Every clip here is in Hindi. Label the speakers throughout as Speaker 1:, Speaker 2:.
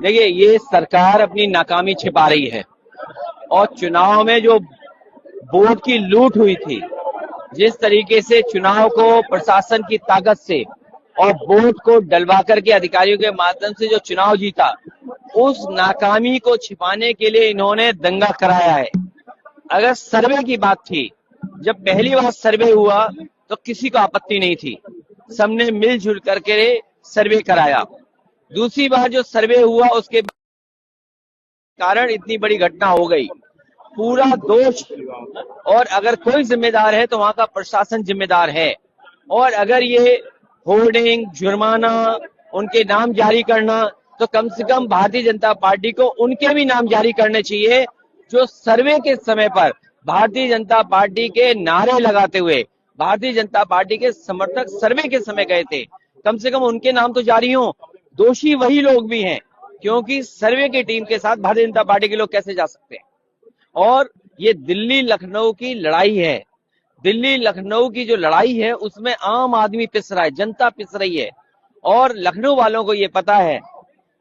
Speaker 1: देखिए, ये सरकार अपनी नाकामी छिपा रही है और चुनाव में जो वोट की लूट हुई थी, जिस तरीके से चुनाव को प्रशासन की ताकत से और वोट को डलवा करके अधिकारियों के माध्यम से जो चुनाव जीता, उस नाकामी को छिपाने के लिए इन्होंने दंगा कराया है। अगर सर्वे की बात थी, जब पहली बार सर्वे हुआ तो किसी को आपत्ति नहीं थी, सबने मिलजुल करके सर्वे कराया। दूसरी बार जो सर्वे हुआ उसके कारण इतनी बड़ी घटना हो गई। पूरा दोष, और अगर कोई जिम्मेदार है तो वहां का प्रशासन जिम्मेदार है। और अगर ये होर्डिंग, जुर्माना, उनके नाम जारी करना, तो कम से कम भारतीय जनता पार्टी को उनके भी नाम जारी करने चाहिए जो सर्वे के समय पर भारतीय जनता पार्टी के नारे लगाते हुए भारतीय जनता पार्टी के समर्थक सर्वे के समय गए थे। कम से कम उनके नाम तो जारी हों। दोषी वही लोग भी हैं, क्योंकि सर्वे की टीम के साथ भारतीय जनता पार्टी के लोग कैसे जा सकते हैं। और ये दिल्ली लखनऊ की लड़ाई है। दिल्ली लखनऊ की जो लड़ाई है उसमें आम आदमी पिस रहा है, जनता पिस रही है। और लखनऊ वालों को ये पता है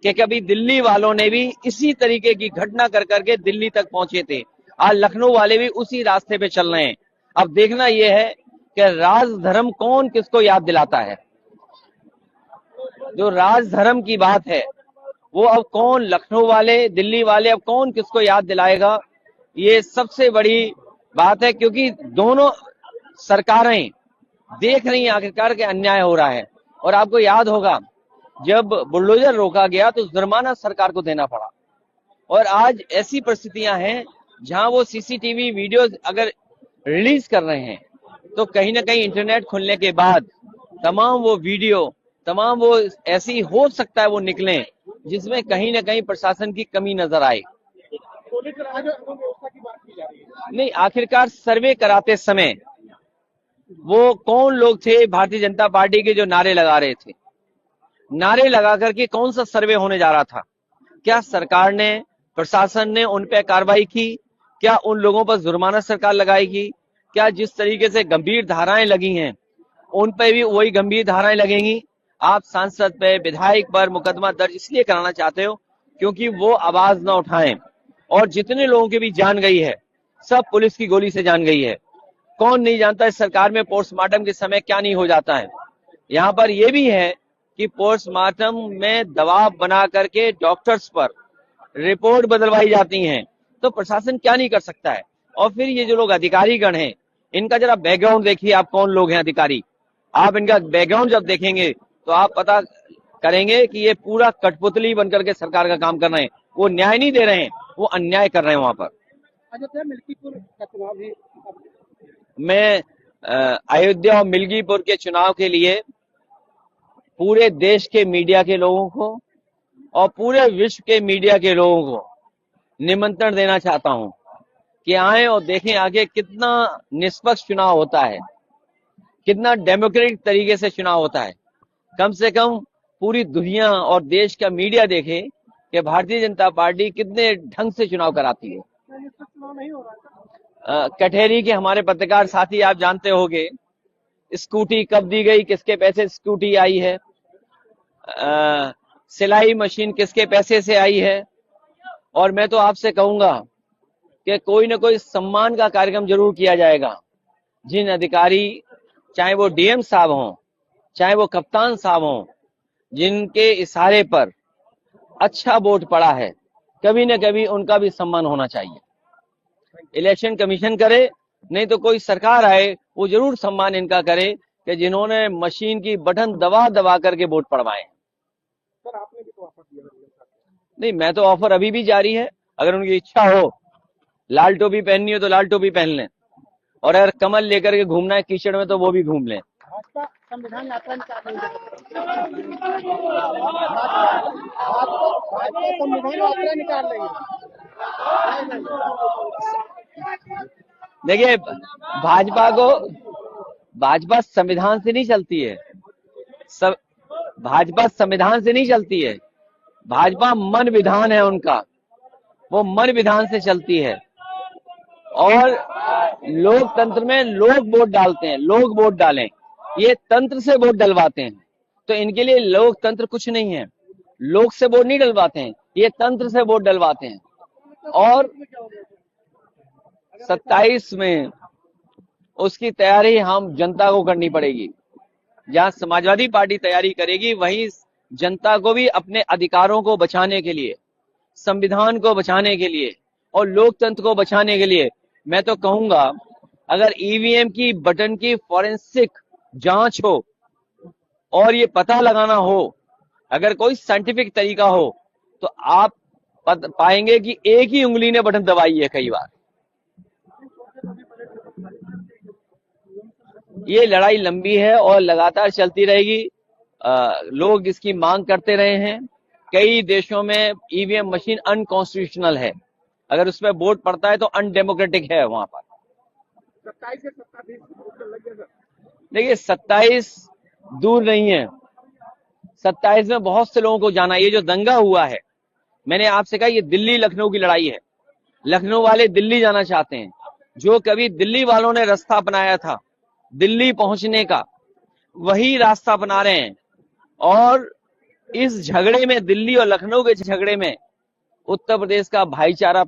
Speaker 1: कि कभी दिल्ली वालों ने भी इसी तरीके की घटना कर करके दिल्ली तक पहुंचे थे। आज लखनऊ वाले भी उसी रास्ते पे चल रहे हैं। अब देखना यह है कि राजधर्म कौन किसको याद दिलाता है। जो राजधर्म की बात है वो अब कौन, लखनऊ वाले, दिल्ली वाले, अब कौन किसको याद दिलाएगा, ये सबसे बड़ी बात है। क्योंकि दोनों सरकारें देख रही हैं आखिरकार के अन्याय हो रहा है। और आपको याद होगा, जब बुलडोजर रोका गया तो जुर्माना सरकार को देना पड़ा। और आज ऐसी परिस्थितियां हैं जहां वो सीसीटीवी वीडियो अगर रिलीज कर रहे हैं तो कहीं ना कहीं इंटरनेट खुलने के बाद तमाम वो वीडियो, तमाम वो ऐसी हो सकता है वो निकले जिसमें कहीं ना कहीं प्रशासन की कमी नजर आए। नहीं, आखिरकार सर्वे कराते समय वो कौन लोग थे भारतीय जनता पार्टी के जो नारे लगा रहे थे? नारे लगा करके कौन सा सर्वे होने जा रहा था? क्या सरकार ने, प्रशासन ने उन पे कार्रवाई की? क्या उन लोगों पर जुर्माना सरकार लगाएगी? क्या जिस तरीके से गंभीर धाराएं लगी हैं उन पे भी वही गंभीर धाराएं लगेंगी? आप सांसद पे, विधायक पर मुकदमा दर्ज इसलिए कराना चाहते हो क्योंकि वो आवाज ना उठाएं। और जितने लोगों की भी जान गई है सब पुलिस की गोली से जान गई है। कौन नहीं जानता इस सरकार में पोस्टमार्टम के समय क्या नहीं हो जाता है। यहाँ पर यह भी है कि पोस्टमार्टम में दबाव बना करके डॉक्टर्स पर रिपोर्ट बदलवाई जाती हैं, तो प्रशासन क्या नहीं कर सकता है। और फिर ये जो लोग अधिकारीगण हैं, इनका जरा बैकग्राउंड देखिए, आप कौन लोग हैं अधिकारी। आप इनका बैकग्राउंड जब देखेंगे तो आप पता करेंगे कि ये पूरा कठपुतली बनकर के सरकार का काम कर रहे हैं। वो न्याय नहीं दे रहे हैं, वो अन्याय कर रहे हैं वहां पर। मिल्कीपुर का चुनाव भी, मैं अयोध्या और मिल्कीपुर के चुनाव के लिए पूरे देश के मीडिया के लोगों को और पूरे विश्व के मीडिया के लोगों को निमंत्रण देना चाहता हूं कि आए और देखें आगे कितना निष्पक्ष चुनाव होता है, कितना डेमोक्रेटिक तरीके से चुनाव होता है। कम से कम पूरी दुनिया और देश का मीडिया देखे कि भारतीय जनता पार्टी कितने ढंग से चुनाव कराती है। कटहरी के हमारे पत्रकार साथी, आप जानते होंगे स्कूटी कब दी गई, किसके पैसे स्कूटी आई है, सिलाई मशीन किसके पैसे से आई है। और मैं तो आपसे कहूंगा कि कोई ना कोई सम्मान का कार्यक्रम जरूर किया जाएगा। जिन अधिकारी, चाहे वो डीएम साहब हों, चाहे वो कप्तान साहब हों, जिनके इशारे पर अच्छा वोट पड़ा है, कभी न कभी उनका भी सम्मान होना चाहिए। इलेक्शन कमीशन करे, नहीं तो कोई सरकार आए, वो जरूर सम्मान इनका करे कि जिन्होंने मशीन की बटन दबा दबा करके वोट पड़वाए। सर, आपने भी तो ऑफर दिया। नहीं, मैं तो ऑफर अभी भी जारी है। अगर उनकी इच्छा हो, लाल टोपी पहननी हो तो लाल टोपी पहन लें, और अगर कमल लेकर के घूमना है कीचड़ में तो वो भी घूम लें। संविधान यात्रा निकाल रही है। देखिए, भाजपा संविधान से नहीं चलती है। भाजपा संविधान से नहीं चलती है। भाजपा मन विधान है उनका, वो मन विधान से चलती है। और लोकतंत्र में लोग वोट डालते हैं, लोग वोट डालें, ये तंत्र से वोट डलवाते हैं। तो इनके लिए लोकतंत्र कुछ नहीं है, लोग से वोट नहीं डलवाते हैं, ये तंत्र से वोट डलवाते हैं और 27 में उसकी तैयारी हम जनता को करनी पड़ेगी। जहां समाजवादी पार्टी तैयारी करेगी, वहीं जनता को भी अपने अधिकारों को बचाने के लिए, संविधान को बचाने के लिए और लोकतंत्र को बचाने के लिए मैं तो कहूंगा, अगर ईवीएम की बटन की फॉरेंसिक जांच हो और ये पता लगाना हो, अगर कोई साइंटिफिक तरीका हो, तो आप पाएंगे कि एक ही उंगली ने बटन दबाई है कई बार। ये लड़ाई लंबी है और लगातार चलती रहेगी। लोग इसकी मांग करते रहे हैं। कई देशों में ईवीएम मशीन अनकॉन्स्टिट्यूशनल है, अगर उसमें वोट पड़ता है तो अनडेमोक्रेटिक है वहां पर।
Speaker 2: 27 से 27
Speaker 1: देखिए 27 दूर नहीं है, 27 में बहुत से लोगों को जाना। ये जो दंगा हुआ है, मैंने आपसे कहा, ये दिल्ली लखनऊ की लड़ाई है। लखनऊ वाले दिल्ली जाना चाहते हैं। जो कभी दिल्ली वालों ने रास्ता अपनाया था दिल्ली पहुंचने का, वही रास्ता अपना रहे हैं। और इस झगड़े में, दिल्ली और लखनऊ के झगड़े में, उत्तर प्रदेश का भाईचारा